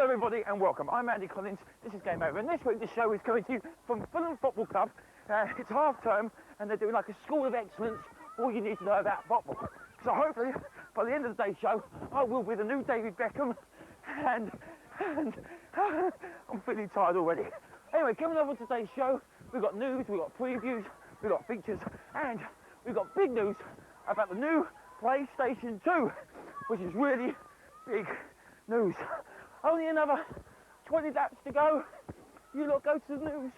Hello everybody and welcome. I'm Andy Collins, this is Game Over, and this week the show is coming to you from Fulham Football Club. It's half term and they're doing like a school of excellence, all you need to know about football. So hopefully by the end of the day's show I will be the new David Beckham, and I'm feeling tired already. Anyway, coming up on today's show, we've got news, we've got previews, we've got features, and we've got big news about the new PlayStation 2, which is really big news. Only another 20 laps to go. You lot go to the news.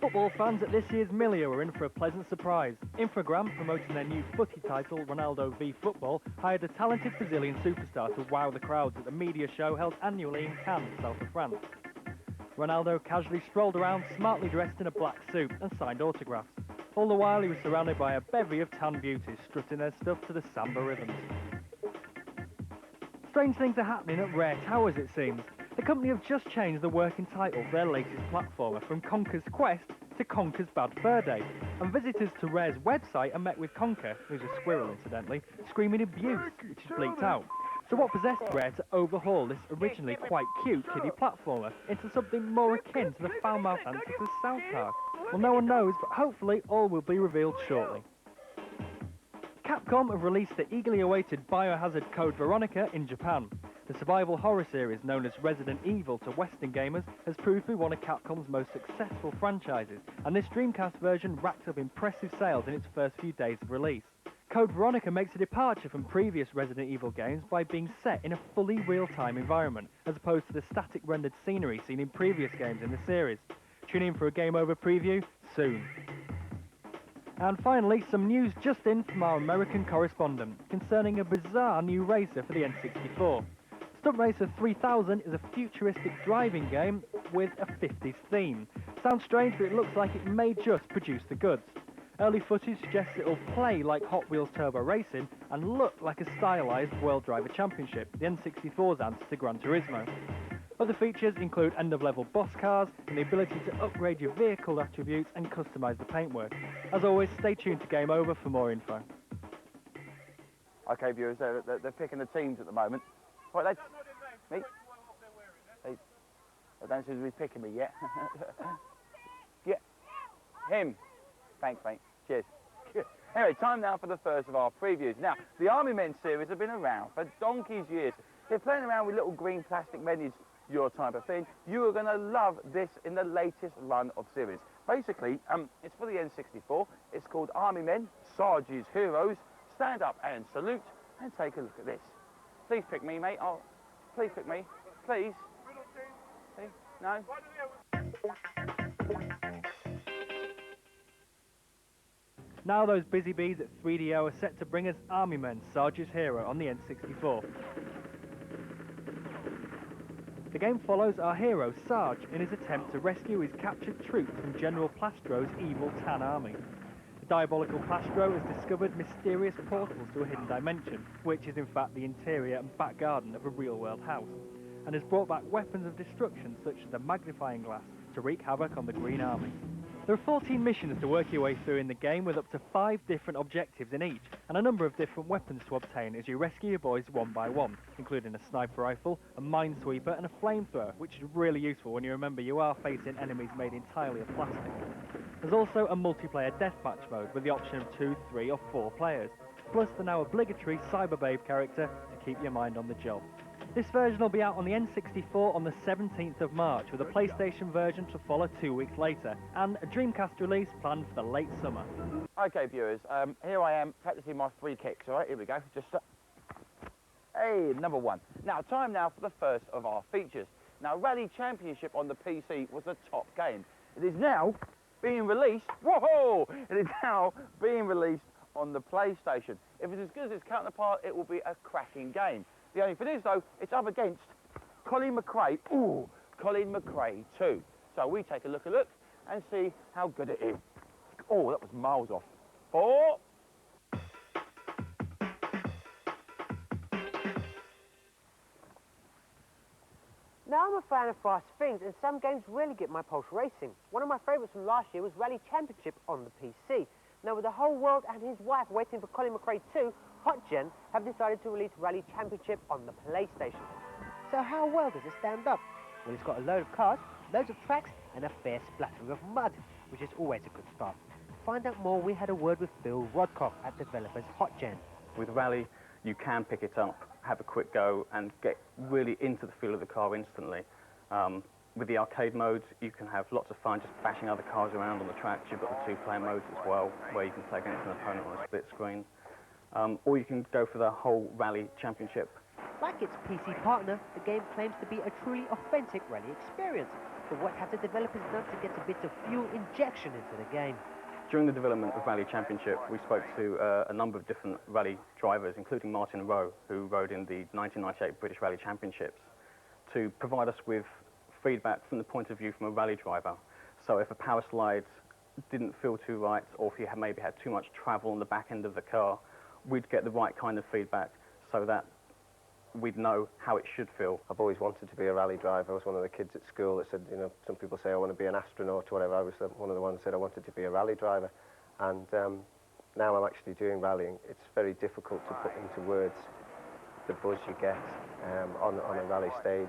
Football fans at this year's Millia are in for a pleasant surprise. Infogram, promoting their new footy title, Ronaldo v Football, hired a talented Brazilian superstar to wow the crowds at the media show held annually in Cannes, south of France. Ronaldo casually strolled around, smartly dressed in a black suit, and signed autographs. All the while he was surrounded by a bevy of tan beauties strutting their stuff to the samba rhythms. Strange things are happening at Rare Towers, it seems. The company have just changed the working title for their latest platformer from Conker's Quest to Conker's Bad Fur Day, and visitors to Rare's website are met with Conker, who's a squirrel incidentally, screaming abuse, which is bleeped out. So what possessed Rare to overhaul this originally quite cute kiddie platformer into something more akin to the foul-mouthed antics of South Park? Well, no one knows, but hopefully all will be revealed shortly. Capcom have released the eagerly awaited Biohazard Code Veronica in Japan. The survival horror series known as Resident Evil to Western gamers has proved to be one of Capcom's most successful franchises, and this Dreamcast version racked up impressive sales in its first few days of release. Code Veronica makes a departure from previous Resident Evil games by being set in a fully real-time environment, as opposed to the static rendered scenery seen in previous games in the series. Tune in for a Game Over preview soon. And finally, some news just in from our American correspondent concerning a bizarre new racer for the N64. Stunt Racer 3000 is a futuristic driving game with a 50s theme. Sounds strange, but it looks like it may just produce the goods. Early footage suggests it'll play like Hot Wheels Turbo Racing and look like a stylised World Driver Championship, the N64's answer to Gran Turismo. Other features include end-of-level boss cars and the ability to upgrade your vehicle attributes and customise the paintwork. As always, stay tuned to Game Over for more info. Okay, viewers, they're picking the teams at the moment. Right, let's... Me? I don't seem to be picking me yet. Yeah, him. Thanks, mate. Cheers. Anyway, time now for the first of our previews. Now, the Army Men series have been around for donkey's years. They're playing around with little green plastic menus, your type of thing. You are going to love this in the latest run of series. Basically, it's for the N64. It's called Army Men, Sarge's Heroes. Stand up and salute, and take a look at this. Please pick me, mate. Oh, please pick me. Please. Please? No? Now those busy bees at 3DO are set to bring us Army Men, Sarge's Hero on the N64. The game follows our hero, Sarge, in his attempt to rescue his captured troops from General Plastro's evil Tan army. The diabolical Plastro has discovered mysterious portals to a hidden dimension, which is in fact the interior and back garden of a real-world house, and has brought back weapons of destruction such as the magnifying glass to wreak havoc on the Green Army. There are 14 missions to work your way through in the game, with up to 5 different objectives in each, and a number of different weapons to obtain as you rescue your boys one by one, including a sniper rifle, a minesweeper and a flamethrower, which is really useful when you remember you are facing enemies made entirely of plastic. There's also a multiplayer deathmatch mode with the option of 2, 3 or 4 players, plus the now obligatory Cyberbabe character to keep your mind on the job. This version will be out on the N64 on the 17th of March, with a PlayStation version to follow 2 weeks later, and a Dreamcast release planned for the late summer. Okay, viewers, here I am practicing my free kicks. All right, here we go. Just hey, number 1. Now, time now for the first of our features. Now, Rally Championship on the PC was the top game. It is now being released. Whoa! It is now being released on the PlayStation. If it's as good as its counterpart, it will be a cracking game. The only thing is, though, it's up against Colin McRae. Ooh, Colin McRae 2. So we take a look and see how good it is. Oh, that was miles off. 4. Now I'm a fan of fast things, and some games really get my pulse racing. One of my favourites from last year was Rally Championship on the PC. Now with the whole world and his wife waiting for Colin McRae 2, HotGen have decided to release Rally Championship on the PlayStation. So how well does it stand up? Well, it's got a load of cars, loads of tracks, and a fair splattering of mud, which is always a good start. To find out more, we had a word with Phil Rodcock at developers HotGen. With Rally, you can pick it up, have a quick go, and get really into the feel of the car instantly. With the arcade mode, you can have lots of fun just bashing other cars around on the tracks. You've got the two-player modes as well, where you can play against an opponent on a split screen. Or you can go for the whole Rally Championship. Like its PC partner, the game claims to be a truly authentic rally experience. But what have the developers done to get a bit of fuel injection into the game? During the development of Rally Championship, we spoke to a number of different rally drivers, including Martin ROWE, who rode in the 1998 British Rally Championships, to provide us with feedback from the point of view from a rally driver. So if a power slide didn't feel too right, or if you maybe had too much travel on the back end of the car, we'd get the right kind of feedback so that we'd know how it should feel. I've always wanted to be a rally driver. I was one of the kids at school that said, you know, some people say I want to be an astronaut or whatever. I was one of the ones that said I wanted to be a rally driver. And now I'm actually doing rallying. It's very difficult to put into words the buzz you get on a rally stage.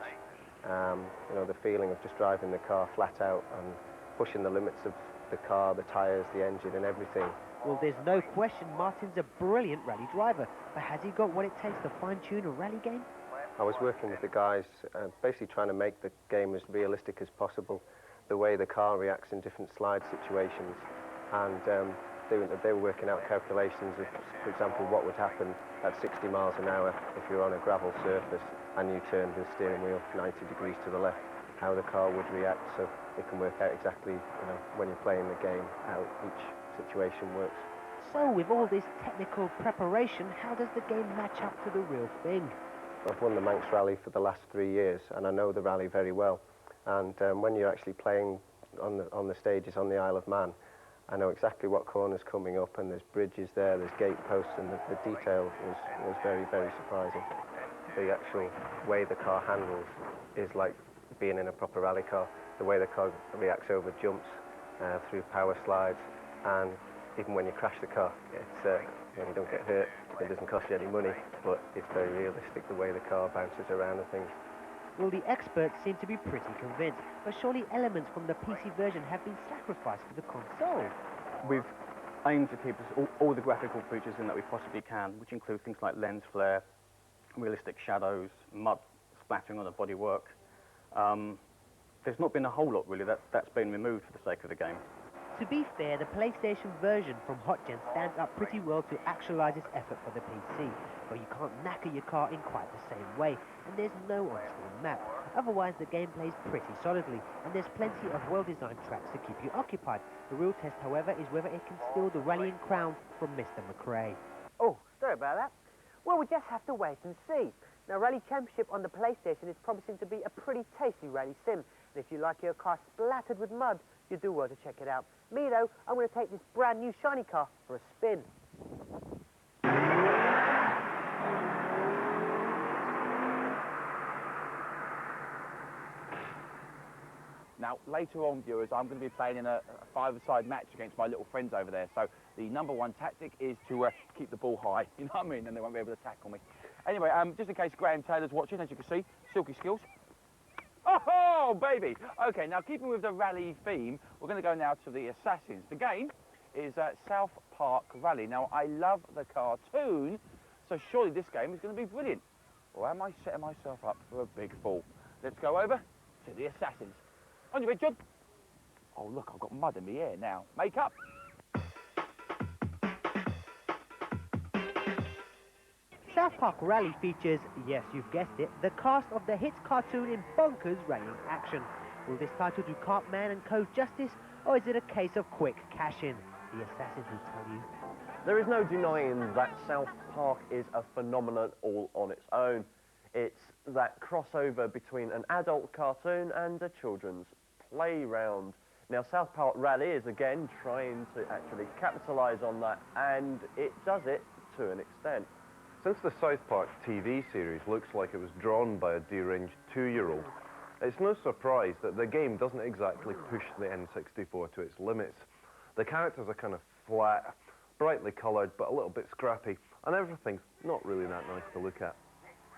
You know, the feeling of just driving the car flat out and pushing the limits of the car, the tyres, the engine and everything. Well, there's no question Martin's a brilliant rally driver, but has he got what it takes to fine-tune a rally game? I was working with the guys, basically trying to make the game as realistic as possible, the way the car reacts in different slide situations, and they were working out calculations of, for example, what would happen at 60 miles an hour if you're on a gravel surface and you turned the steering wheel 90 degrees to the left, how the car would react, so they can work out exactly, you know, when you're playing the game, how each situation works. So, with all this technical preparation, how does the game match up to the real thing? I've won the Manx Rally for the last 3 years, and I know the rally very well. And when you're actually playing on the stages on the Isle of Man, I know exactly what corner's coming up, and there's bridges there, there's gate posts, and the detail was very, very surprising. The actual way the car handles is like being in a proper rally car. The way the car reacts over jumps, through power slides, and even when you crash the car, it's, you don't get hurt, it doesn't cost you any money, but it's very realistic the way the car bounces around and things. Well, the experts seem to be pretty convinced, but surely elements from the PC version have been sacrificed for the console. We've aimed to keep all the graphical features in that we possibly can, which include things like lens flare, realistic shadows, mud splattering on the bodywork. There's not been a whole lot, really, that's been removed for the sake of the game. To be fair, the PlayStation version from HotGen stands up pretty well to actualize its effort for the PC, but you can't knacker your car in quite the same way, and there's no on-screen map. Otherwise, the game plays pretty solidly, and there's plenty of well-designed tracks to keep you occupied. The real test, however, is whether it can steal the rallying crown from Mr. McRae. Oh, sorry about that. Well, we just have to wait and see. Now, Rally Championship on the PlayStation is promising to be a pretty tasty rally sim, and if you like your car splattered with mud, you do well to check it out. Me, though, I'm going to take this brand new shiny car for a spin. Now, later on, viewers, I'm going to be playing in a five-a-side match against my little friends over there. So the #1 tactic is to keep the ball high, you know what I mean? And they won't be able to tackle me. Anyway, just in case Graham Taylor's watching, as you can see, silky skills. Oh, baby! Okay, now keeping with the rally theme, we're going to go now to the Assassins. The game is South Park Rally. Now, I love the cartoon, so surely this game is going to be brilliant. Or am I setting myself up for a big fall? Let's go over to the Assassins. On your way, John. Oh, look, I've got mud in my hair now. Makeup. South Park Rally features, yes, you've guessed it, the cast of the hit cartoon in bonkers rallying action. Will this title do Cartman and Co justice, or is it a case of quick cash-in? The Assassins will tell you. There is no denying that South Park is a phenomenon all on its own. It's that crossover between an adult cartoon and a children's playground. Now, South Park Rally is again trying to actually capitalise on that, and it does it to an extent. Since the South Park TV series looks like it was drawn by a deranged 2-year-old, it's no surprise that the game doesn't exactly push the N64 to its limits. The characters are kind of flat, brightly coloured, but a little bit scrappy, and everything's not really that nice to look at.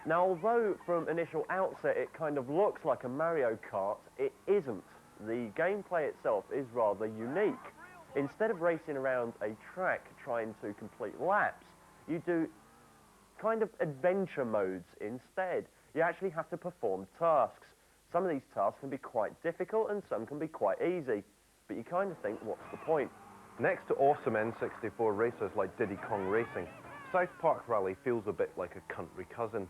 Now, although from initial outset it kind of looks like a Mario Kart, it isn't. The gameplay itself is rather unique. Instead of racing around a track trying to complete laps, you do kind of adventure modes instead. You actually have to perform tasks. Some of these tasks can be quite difficult and some can be quite easy, but you kind of think, what's the point? Next to awesome N64 racers like Diddy Kong Racing, South Park Rally feels a bit like a country cousin.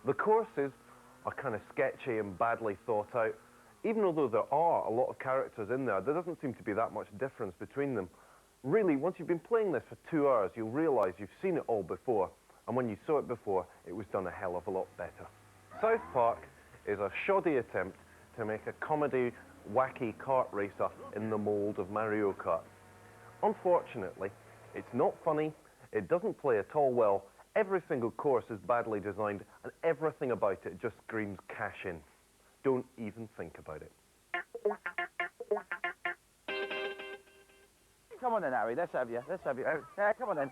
The courses are kind of sketchy and badly thought out. Even although there are a lot of characters in there doesn't seem to be that much difference between them. Really, once you've been playing this for 2 hours, you'll realise you've seen it all before, and when you saw it before, it was done a hell of a lot better. South Park is a shoddy attempt to make a comedy, wacky kart racer in the mould of Mario Kart. Unfortunately, it's not funny, it doesn't play at all well, every single course is badly designed, and everything about it just screams cash in. Don't even think about it. Come on then, Harry, let's have you. Yeah, come on then.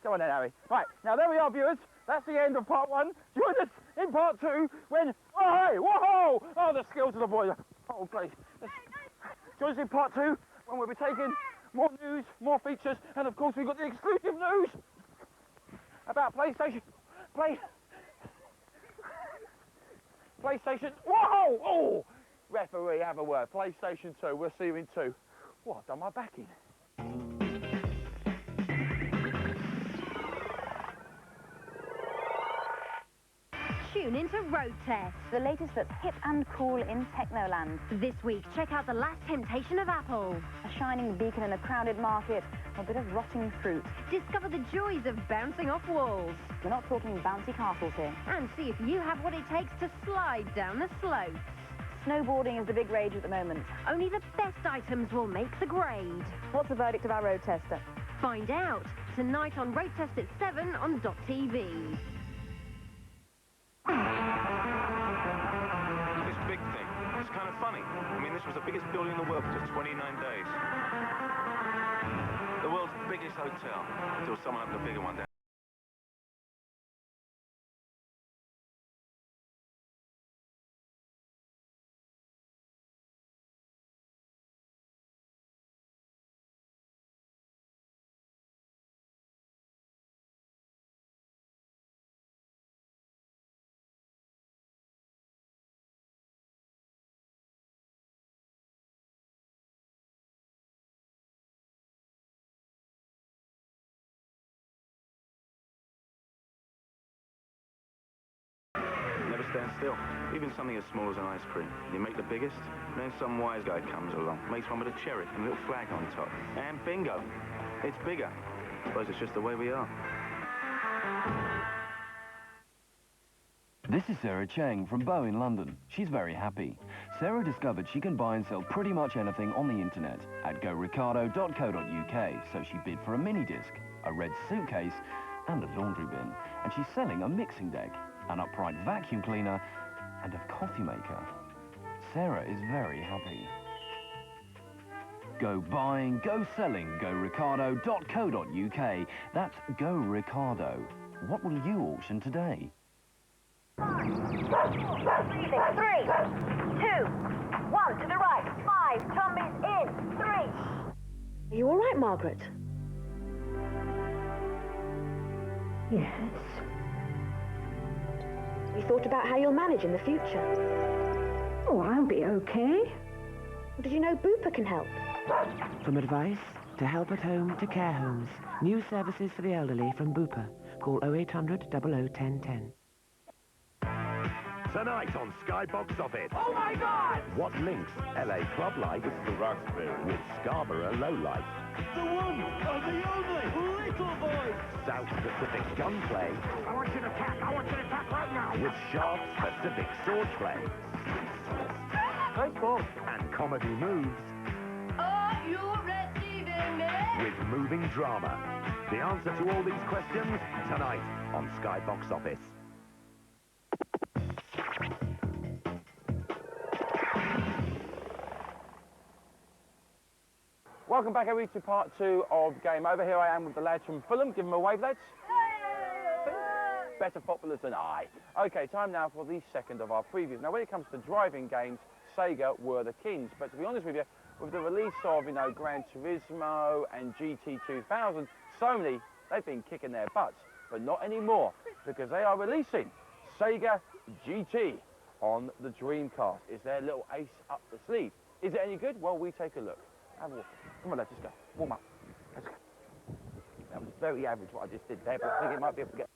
Come on then, Harry. Right, now there we are, viewers. That's the end of part 1. Join us in part 2 when... Oh, hey, whoa! Oh, the skills of the boy. Oh, please. Join us in part 2 when we'll be taking more news, more features, and of course we've got the exclusive news about PlayStation. PlayStation. Whoa! Oh! Referee, have a word. PlayStation 2. We'll see you in 2. What? I've done my back in. Tune into Road Test, the latest that's hip and cool in Technoland. This week, check out The Last Temptation of Apple. A shining beacon in a crowded market, or a bit of rotting fruit. Discover the joys of bouncing off walls. We're not talking bouncy castles here. And see if you have what it takes to slide down the slopes. Snowboarding is the big rage at the moment. Only the best items will make the grade. What's the verdict of our road tester? Find out tonight on Road Test at 7 on .tv. This big thing, it's kind of funny. I mean, this was the biggest building in the world for just 29 days. The world's biggest hotel, until someone opened a bigger one down. Never stand still. Even something as small as an ice cream. You make the biggest, then some wise guy comes along, makes one with a cherry and a little flag on top. And bingo, it's bigger. I suppose it's just the way we are. This is Sarah Cheng from Bow in London. She's very happy. Sarah discovered she can buy and sell pretty much anything on the internet at goricardo.co.uk, so she bid for a mini disc, a red suitcase, and a laundry bin. And she's selling a mixing deck, an upright vacuum cleaner, and a coffee maker. Sarah is very happy. Go buying, go selling, goricardo.co.uk. That's Go Ricardo. What will you auction today? Breathing. 3, 2, 1 to the right. 5 tummies in. 3. Are you all right, Margaret? Yes. You thought about how you'll manage in the future? Oh, I'll be okay. Well, did you know Bupa can help? From advice to help at home to care homes. New services for the elderly from Bupa. Call 0800 00 1010. Tonight on Skybox Office. Oh my God! What links LA Club Life the Roxbury with Scarborough Low Life? The one and the only Little Boy! South Pacific Gunplay. I want you to attack! I want you to attack right now! With sharp Pacific Swordplay. Nice ball. And comedy moves. Are you receiving me? With moving drama. The answer to all these questions tonight on Skybox Office. Welcome back, everybody, to part 2 of Game Over. Here I am with the lads from Fulham. Give them a wave, lads. better footballers than I. Okay, time now for the second of our previews. Now, when it comes to driving games, Sega were the kings. But to be honest with you, with the release of, Gran Turismo and GT2000, Sony, they've been kicking their butts. But not anymore, because they are releasing Sega GT on the Dreamcast. Is their little ace up the sleeve? Is it any good? Well, we take a look. Have a walk. Come on, let's just go. Warm up. Let's go. That was very average what I just did there, but I think it might be able to get...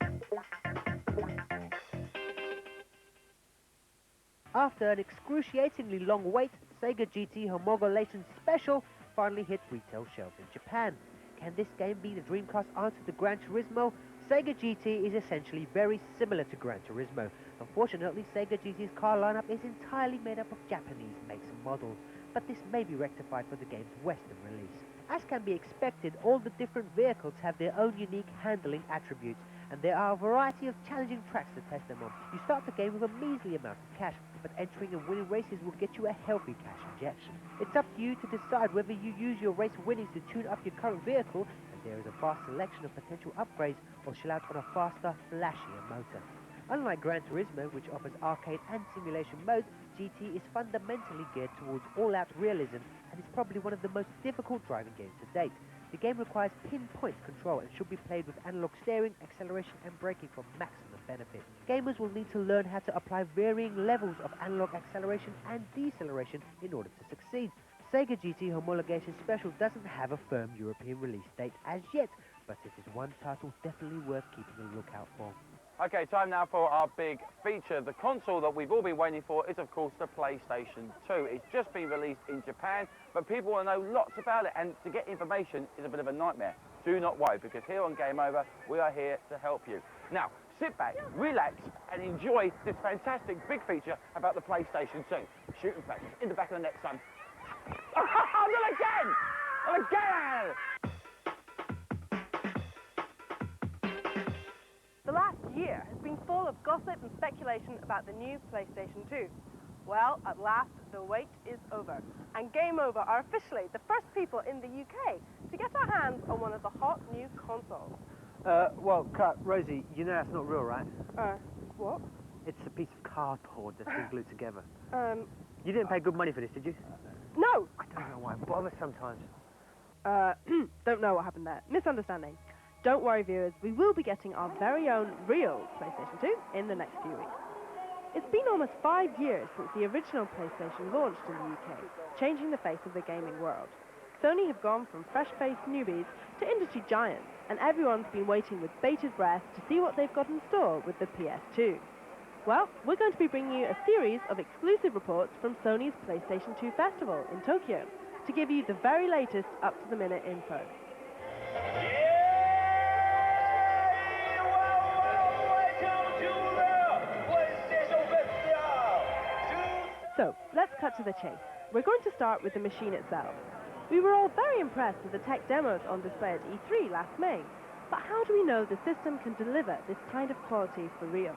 After an excruciatingly long wait, Sega GT Homologation Special finally hit retail shelves in Japan. Can this game be the Dreamcast answer to Gran Turismo? Sega GT is essentially very similar to Gran Turismo. Unfortunately, Sega GT's car lineup is entirely made up of Japanese makes and models, but this may be rectified for the game's Western release. As can be expected, all the different vehicles have their own unique handling attributes, and there are a variety of challenging tracks to test them on. You start the game with a measly amount of cash, but entering and winning races will get you a healthy cash injection. It's up to you to decide whether you use your race winnings to tune up your current vehicle, and there is a vast selection of potential upgrades, or shell out on a faster, flashier motor. Unlike Gran Turismo, which offers arcade and simulation modes, GT is fundamentally geared towards all-out realism and is probably one of the most difficult driving games to date. The game requires pinpoint control and should be played with analog steering, acceleration and braking for maximum benefit. Gamers will need to learn how to apply varying levels of analog acceleration and deceleration in order to succeed. Sega GT Homologation Special doesn't have a firm European release date as yet, but it is one title definitely worth keeping a lookout for. Okay, time now for our big feature. The console that we've all been waiting for is, of course, the PlayStation 2. It's just been released in Japan, but people will know lots about it, and to get information is a bit of a nightmare. Do not worry, because here on Game Over, we are here to help you. Now, sit back, relax, and enjoy this fantastic big feature about the PlayStation 2. Shooting practice in the back of the net, son. Oh, not again! Not again! The last year has been full of gossip and speculation about the new PlayStation 2. Well, at last, the wait is over. And Game Over are officially the first people in the UK to get our hands on one of the hot new consoles. Well, Cut, Rosie, you know that's not real, right? What? It's a piece of cardboard that's been glued together. You didn't pay good money for this, did you? No! I don't know why, it bothers sometimes. Don't know what happened there. Misunderstanding. Don't worry, viewers, we will be getting our very own real PlayStation 2 in the next few weeks. It's been almost 5 years since the original PlayStation launched in the UK, changing the face of the gaming world. Sony have gone from fresh-faced newbies to industry giants, and everyone's been waiting with bated breath to see what they've got in store with the PS2. Well, we're going to be bringing you a series of exclusive reports from Sony's PlayStation 2 Festival in Tokyo to give you the very latest up-to-the-minute info. So, let's cut to the chase. We're going to start with the machine itself. We were all very impressed with the tech demos on display at E3 last May, but how do we know the system can deliver this kind of quality for real?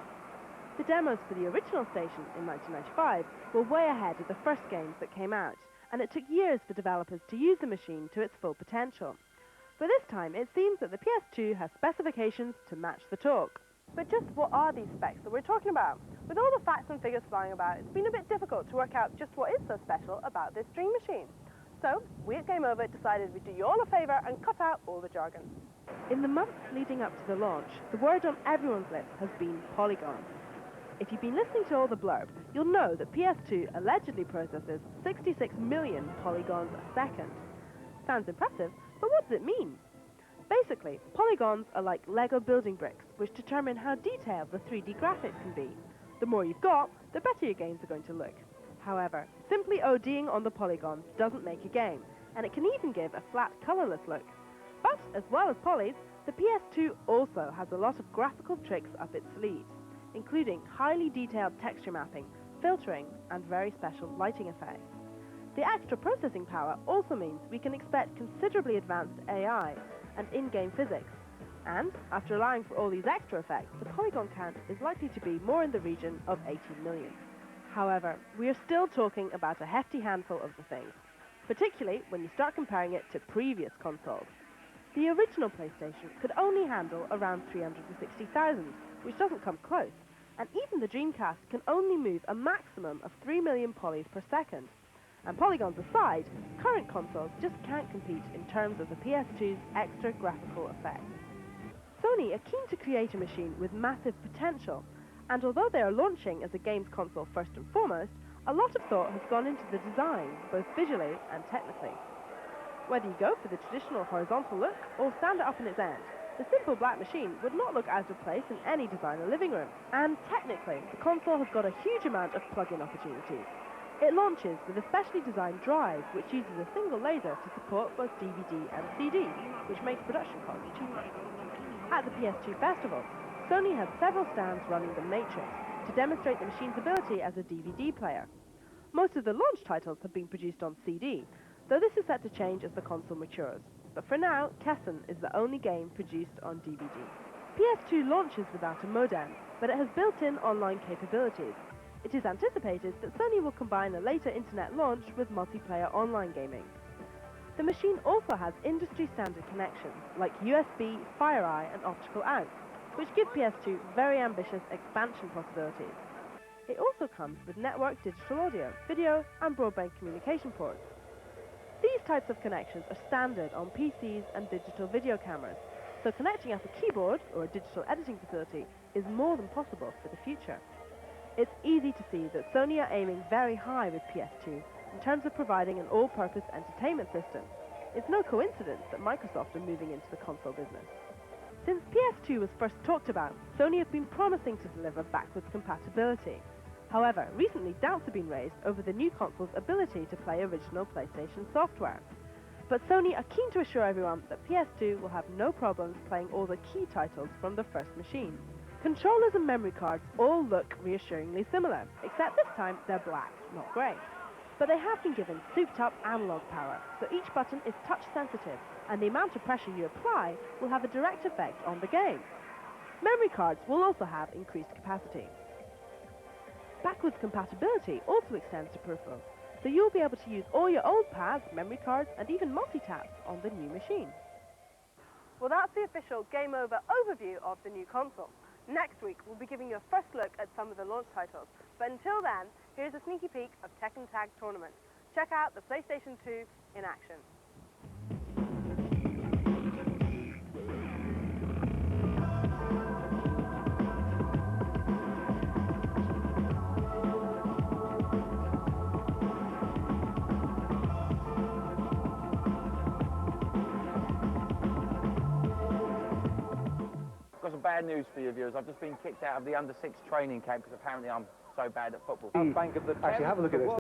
The demos for the original station in 1995 were way ahead of the first games that came out, and it took years for developers to use the machine to its full potential. But this time, it seems that the PS2 has specifications to match the talk. But just what are these specs that we're talking about? With all the facts and figures flying about, it's been a bit difficult to work out just what is so special about this dream machine. So, we at Game Over decided we'd do you all a favour and cut out all the jargon. In the months leading up to the launch, the word on everyone's lips has been polygons. If you've been listening to all the blurb, you'll know that PS2 allegedly processes 66 million polygons a second. Sounds impressive, but what does it mean? Basically, polygons are like Lego building bricks, which determine how detailed the 3D graphics can be. The more you've got, the better your games are going to look. However, simply ODing on the polygons doesn't make a game, and it can even give a flat, colourless look. But, as well as polys, the PS2 also has a lot of graphical tricks up its sleeves, including highly detailed texture mapping, filtering, and very special lighting effects. The extra processing power also means we can expect considerably advanced AI and in-game physics. And, after allowing for all these extra effects, the polygon count is likely to be more in the region of 18 million. However, we are still talking about a hefty handful of the things, particularly when you start comparing it to previous consoles. The original PlayStation could only handle around 360,000, which doesn't come close, and even the Dreamcast can only move a maximum of 3 million polys per second. And polygons aside, current consoles just can't compete in terms of the PS2's extra graphical effects. Sony are keen to create a machine with massive potential, and although they are launching as a games console first and foremost, a lot of thought has gone into the design, both visually and technically. Whether you go for the traditional horizontal look or stand it up in its end, the simple black machine would not look out of place in any designer living room. And technically, the console has got a huge amount of plug-in opportunities. It launches with a specially designed drive which uses a single laser to support both DVD and CD, which makes production costs cheaper. At the PS2 Festival, Sony had several stands running the Matrix to demonstrate the machine's ability as a DVD player. Most of the launch titles have been produced on CD, though this is set to change as the console matures. But for now, Kessen is the only game produced on DVD. PS2 launches without a modem, but it has built-in online capabilities. It is anticipated that Sony will combine a later internet launch with multiplayer online gaming. The machine also has industry-standard connections like USB, FireEye and optical out, which give PS2 very ambitious expansion possibilities. It also comes with networked digital audio, video and broadband communication ports. These types of connections are standard on PCs and digital video cameras, so connecting up a keyboard or a digital editing facility is more than possible for the future. It's easy to see that Sony are aiming very high with PS2 in terms of providing an all-purpose entertainment system. It's no coincidence that Microsoft are moving into the console business. Since PS2 was first talked about, Sony have been promising to deliver backwards compatibility. However, recently doubts have been raised over the new console's ability to play original PlayStation software. But Sony are keen to assure everyone that PS2 will have no problems playing all the key titles from the first machine. Controllers and memory cards all look reassuringly similar, except this time they're black, not grey. But they have been given souped-up analog power, so each button is touch-sensitive, and the amount of pressure you apply will have a direct effect on the game. Memory cards will also have increased capacity. Backwards compatibility also extends to peripherals, so you'll be able to use all your old pads, memory cards, and even multi-taps on the new machine. Well, that's the official Game Over overview of the new console. Next week, we'll be giving you a first look at some of the launch titles. But until then, here's a sneaky peek of Tekken Tag Tournament. Check out the PlayStation 2 in action. Got some bad news for you viewers. I've just been kicked out of the under-6 training camp because apparently I'm so bad at football. Actually, have a look at this.